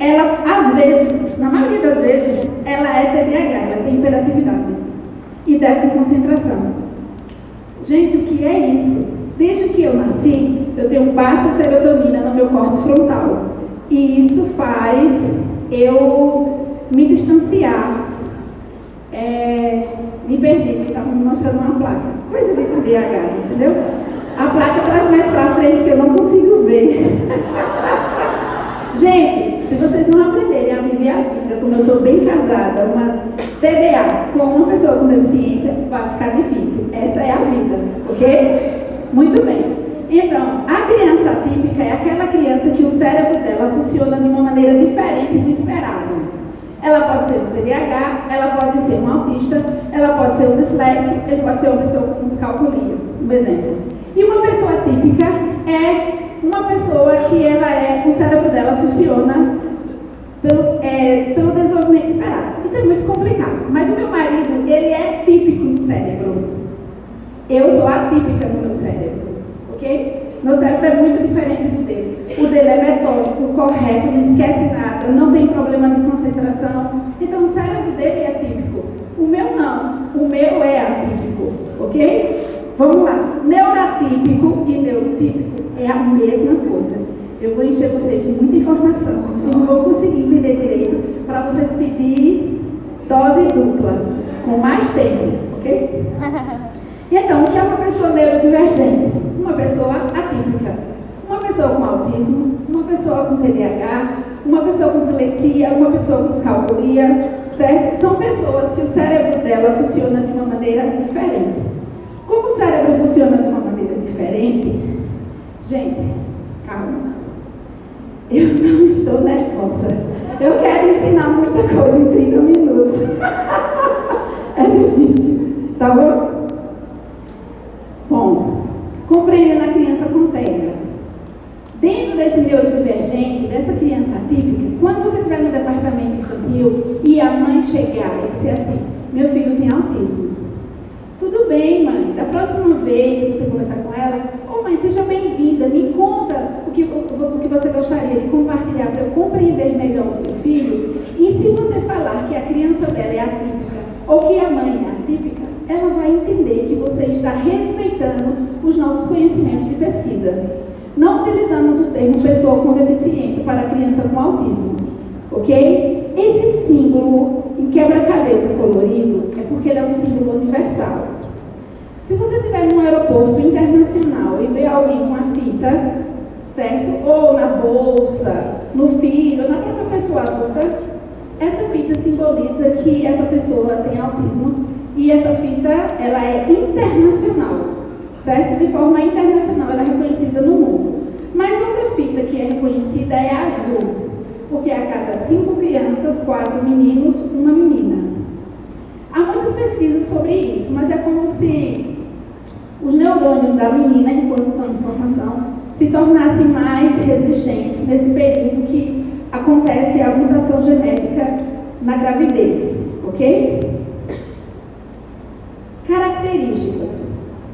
ela, às vezes, na maioria das vezes, ela é TDAH, ela tem hiperatividade e déficit de concentração. Gente, o que é isso? Desde que eu nasci, eu tenho baixa serotonina no meu córtex frontal. E isso faz eu me distanciar. Me perdi, porque estava me mostrando uma placa. Coisa de TDAH, entendeu? A placa traz mais para frente que eu não consigo ver. Gente, se vocês não aprenderem a viver a vida como eu sou bem casada, uma TDA com uma pessoa com deficiência, vai ficar difícil. Essa é a vida, ok? Muito bem. Então, a criança atípica é aquela criança que o cérebro dela funciona de uma maneira diferente do esperado. Ela pode ser um TDAH, ela pode ser um autista, ela pode ser um disléxico, ele pode ser uma pessoa com descalculia, um exemplo. E uma pessoa atípica é uma pessoa que o cérebro dela funciona pelo desenvolvimento esperado. Isso é muito complicado, mas o meu marido, ele é típico no cérebro. Eu sou atípica no meu cérebro, ok? Meu cérebro é muito diferente do dele. O dele é metódico, correto, não esquece nada, não tem problema de concentração. Então o cérebro dele é típico. O meu não, o meu é atípico, ok? Vamos lá. Neurotípico e neurotípico é a mesma coisa. Eu vou encher vocês de muita informação, vocês não vão conseguir entender direito para vocês pedir dose dupla, com mais tempo, ok? Então, o que é uma pessoa neurodivergente? Uma pessoa atípica. Uma pessoa com autismo, uma pessoa com TDAH, uma pessoa com dislexia, uma pessoa com descalculia, certo? São pessoas que o cérebro dela funciona de uma maneira diferente. Como o cérebro funciona de uma maneira diferente, gente, calma. Eu não estou nervosa. Eu quero ensinar muita coisa em 30 minutos. É difícil, tá bom? Bom, compreendendo a criança com TEA. Dentro desse neurodivergente, dessa criança atípica, quando você estiver no departamento infantil e a mãe chegar e dizer assim, meu filho tem autismo. Tudo bem, mãe, da próxima vez que você conversar com ela, mãe, seja bem-vinda, me conta o que você gostaria de compartilhar para eu compreender melhor o seu filho. E se você falar que a criança dela é atípica ou que a mãe é atípica, ela vai entender que você está respeitando os novos conhecimentos de pesquisa. Não utilizamos o termo pessoa com deficiência para criança com autismo, ok? Esse símbolo em quebra-cabeça colorido é porque ele é um símbolo universal. Se você estiver num aeroporto internacional e ver alguém com uma fita, certo? Ou na bolsa, no filho, na própria pessoa adulta, essa fita simboliza que essa pessoa tem autismo e essa fita, ela é internacional, certo? De forma internacional, ela é reconhecida no mundo. Mas outra fita que é reconhecida é a azul, porque a cada 5 crianças, 4 meninos, uma menina. Há muitas pesquisas sobre isso, mas é como se os neurônios da menina, enquanto estão em formação, se tornassem mais resistentes nesse período que acontece a mutação genética na gravidez, ok? Características.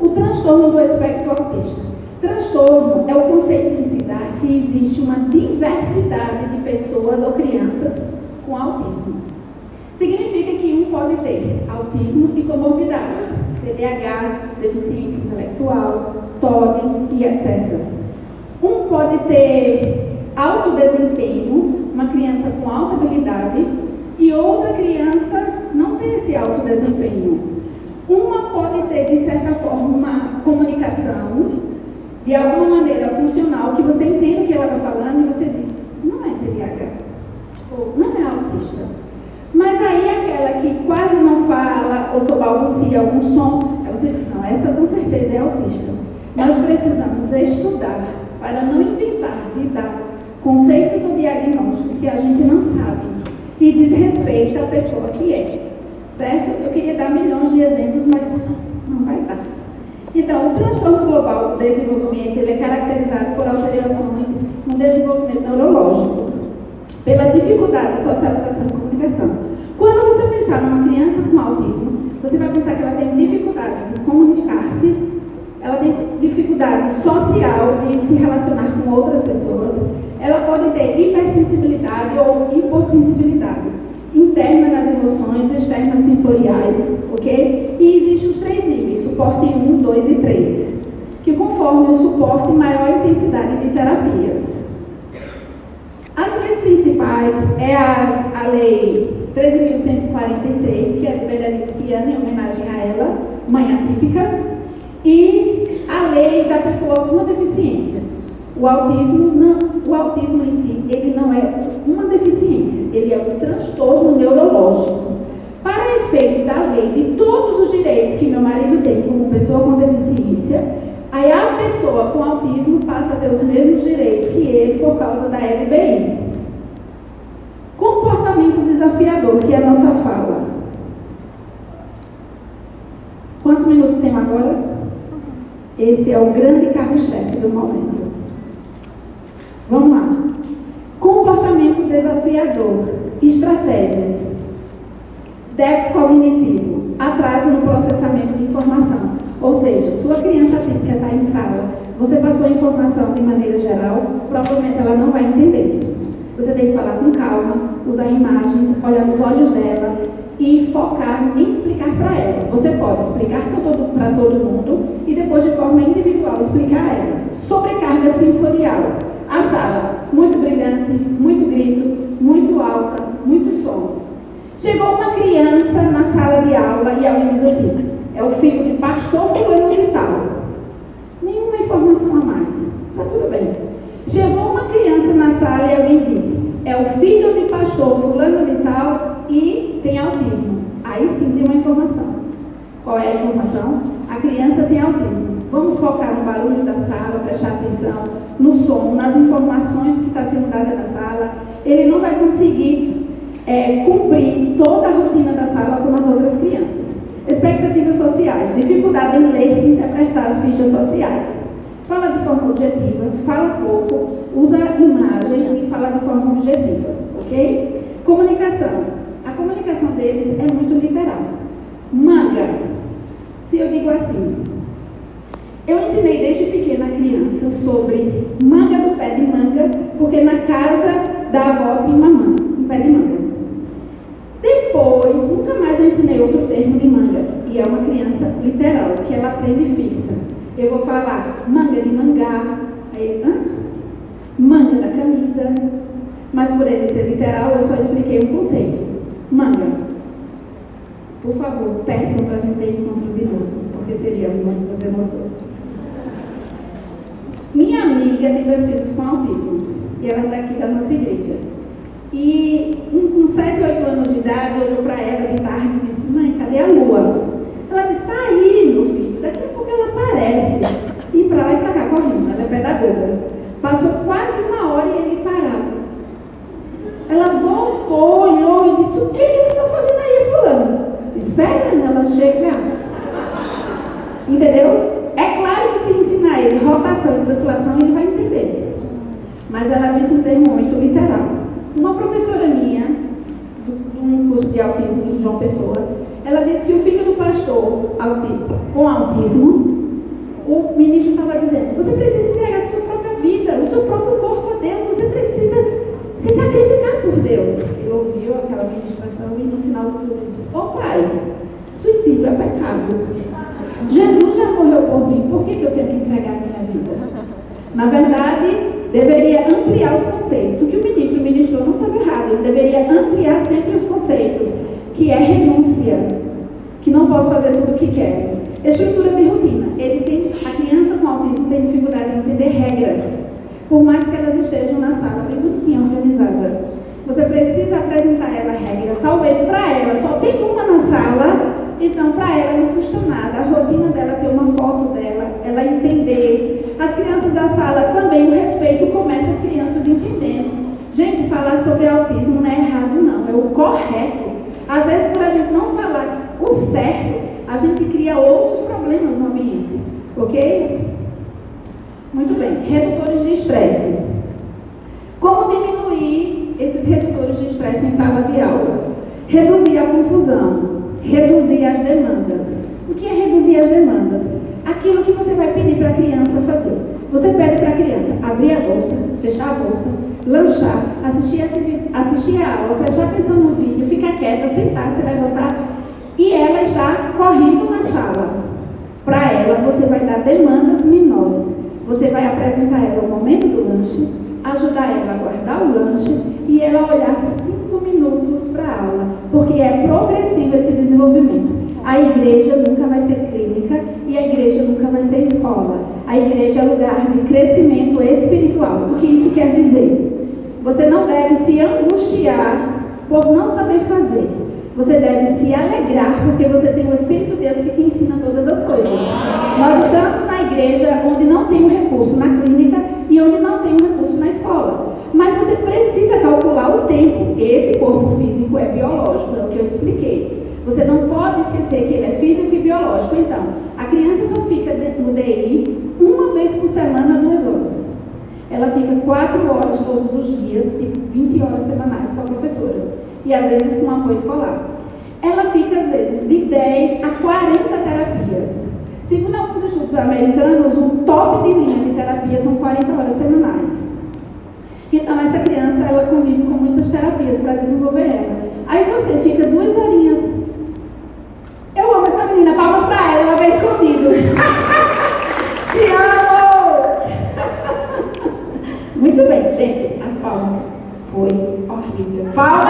O transtorno do espectro autista. Transtorno é o conceito que se dá que existe uma diversidade de pessoas ou crianças com autismo. Significa que um pode ter autismo e comorbidades, TDAH, deficiência intelectual, TOD e etc. Um pode ter alto desempenho, uma criança com alta habilidade, e outra criança não tem esse alto desempenho. Uma pode ter, de certa forma, uma comunicação de alguma maneira funcional, que você entende o que ela está falando e você diz, não é TDAH, ou não é autista. Mas aí aquela que quase não fala ou só balbucia algum som, aí você diz, não, essa com certeza é autista. Nós precisamos estudar para não inventar de dar conceitos ou diagnósticos que a gente não sabe e desrespeita a pessoa que é, certo? Eu queria dar milhões de exemplos, mas não vai dar. Então, o transtorno global do desenvolvimento, ele é caracterizado por alterações no desenvolvimento neurológico, pela dificuldade de socialização e comunicação. Quando você pensar numa criança com autismo, você vai pensar que ela tem dificuldade de comunicar-se, ela tem dificuldade social de se relacionar com outras pessoas, ela pode ter hipersensibilidade ou sensibilidade interna nas emoções, externa sensoriais, ok? E existem os 3 níveis, suporte 1, 2 e 3, que conforme o suporte, maior intensidade de terapias. As leis principais é a Lei 13.146, que é de Berenice Piana, em homenagem a ela, mãe atípica, e a lei da pessoa com uma deficiência. O autismo em si, ele não é uma deficiência, ele é um transtorno neurológico. Para efeito da lei de todos os direitos que meu marido tem como pessoa com deficiência, aí a pessoa com autismo passa a ter os mesmos direitos que ele por causa da LBI. Comportamento desafiador, que é a nossa fala. Quantos minutos tem agora? Esse é o grande carro-chefe do momento. Vamos lá. Comportamento desafiador. Estratégias. Déficit cognitivo. Atraso no processamento de informação. Ou seja, sua criança típica está em sala, você passou a informação de maneira geral, provavelmente ela não vai entender. Você tem que falar com calma, usar imagens, olhar nos olhos dela e focar em explicar para ela. Você pode explicar para todo mundo e depois de forma individual explicar a ela. Sobrecarga sensorial. A sala, muito brilhante, muito grito, muito alta, muito som. Chegou uma criança na sala de aula e alguém diz assim, é o filho de pastor fulano de tal. Nenhuma informação a mais. Está tudo bem. Chegou uma criança na sala e alguém disse, é o filho de pastor fulano de tal e tem autismo. Aí sim tem uma informação. Qual é a informação? A criança tem autismo. Vamos focar no barulho da sala, prestar atenção no som, nas informações que está sendo dada na sala. Ele não vai conseguir cumprir toda a rotina da sala como as outras crianças. Expectativas sociais, dificuldade em ler e interpretar as fichas sociais. Fala de forma objetiva, fala pouco, usa imagem e fala de forma objetiva, ok? Comunicação. A comunicação deles é muito literal. Manga. Se eu digo assim, eu ensinei desde pequena a criança sobre manga do pé de manga, porque na casa da avó tinha uma manga, um pé de manga. Depois, nunca mais eu ensinei outro termo de manga, e é uma criança literal, que ela aprende fixa. Eu vou falar manga de mangá, aí, manga da camisa, mas por ele ser literal, eu só expliquei um conceito. Manga. Por favor, peçam para a gente ter encontro de novo, porque seria muitas emoções. Minha amiga tem 2 filhos com autismo, e ela é daqui da nossa igreja. E com 7, 8 anos de idade, olhou para ela de tarde e disse, mãe, cadê a lua? Ela disse, está aí, meu filho, daqui a pouco ela aparece. E para lá e para cá, correndo, ela é pedagoga. Passou quase 1 hora e ele parado. Ela voltou, olhou e disse, o que tu está fazendo aí, fulano? Esperando ela chegar. Entendeu? É claro que se ensinar ele rotação e translação, ele vai entender. Mas ela disse um termo muito literal. Uma professora minha, de um curso de autismo em João Pessoa, ela disse que o filho do pastor com autismo, o ministro estava dizendo, você precisa entregar a sua própria vida, o seu próprio corpo a Deus, você precisa se sacrificar por Deus. Ele ouviu aquela ministração e no final do tudo disse, pai, suicídio é pecado. Jesus já morreu por mim, por que eu tenho que entregar a minha vida? Na verdade, deveria ampliar os conceitos. O que o ministro ministrou não estava errado, ele deveria ampliar sempre os conceitos, que é renúncia, que não posso fazer tudo o que quero. Estrutura de rotina. A criança com autismo tem dificuldade em entender regras, por mais que elas estejam na sala bem bonitinha, organizada. Você precisa apresentar a ela a regra. Talvez para ela só tem uma na sala, então para ela não custa nada. A rotina dela ter uma foto dela, ela entender. As crianças da sala também, o respeito começa as crianças entendendo. Gente, falar sobre autismo não é errado não, é o correto. Às vezes por a gente não falar o certo, a gente cria outros problemas no ambiente, ok? Muito bem, redutores de estresse. Como diminuir esses redutores de estresse em sala de aula? Reduzir a confusão, reduzir as demandas. O que é reduzir as demandas? Aquilo que você vai pedir para a criança fazer. Você pede para a criança abrir a bolsa, fechar a bolsa, lanchar, assistir assistir a aula, prestar atenção no vídeo, ficar quieta, sentar, você vai voltar e ela está correndo na sala. Para ela, você vai dar demandas menores. Você vai apresentar a ela o momento do lanche, ajudar ela a guardar o lanche e ela olhar 5 minutos para a aula, porque é progressivo esse desenvolvimento. A igreja nunca vai ser clínica e a igreja nunca vai ser escola. A igreja é lugar de crescimento espiritual. O que isso quer dizer? Você não deve se angustiar por não saber fazer. Você deve se alegrar porque você tem o Espírito de Deus que te ensina todas as coisas. Nós estamos na igreja onde não tem um recurso na clínica e onde não tem um recurso na escola. Mas você precisa calcular o tempo. Esse corpo físico é biológico, é o que eu expliquei. Você não pode esquecer que ele é físico e biológico. Então, a criança só fica no DI uma vez por semana, 2 horas. Ela fica 4 horas todos os dias, tipo 20 horas semanais com a professora. E às vezes com apoio escolar. Ela fica às vezes de 10 a 40 terapias. Segundo alguns estudos americanos, o top de linha de terapia são 40 horas semanais. Então essa criança, ela convive com muitas terapias para desenvolver ela. Aí você fica 2 horinhas. Eu amo essa menina, palmas para ela vai escondido. Te amo! Muito bem, gente, as palmas. Foi horrível. Palmas!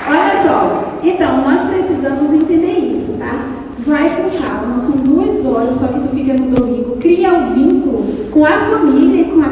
Olha só, então nós precisamos entender isso, tá? Vai com calma, são 2 horas só que tu fica no domingo, cria um vínculo com a família e com a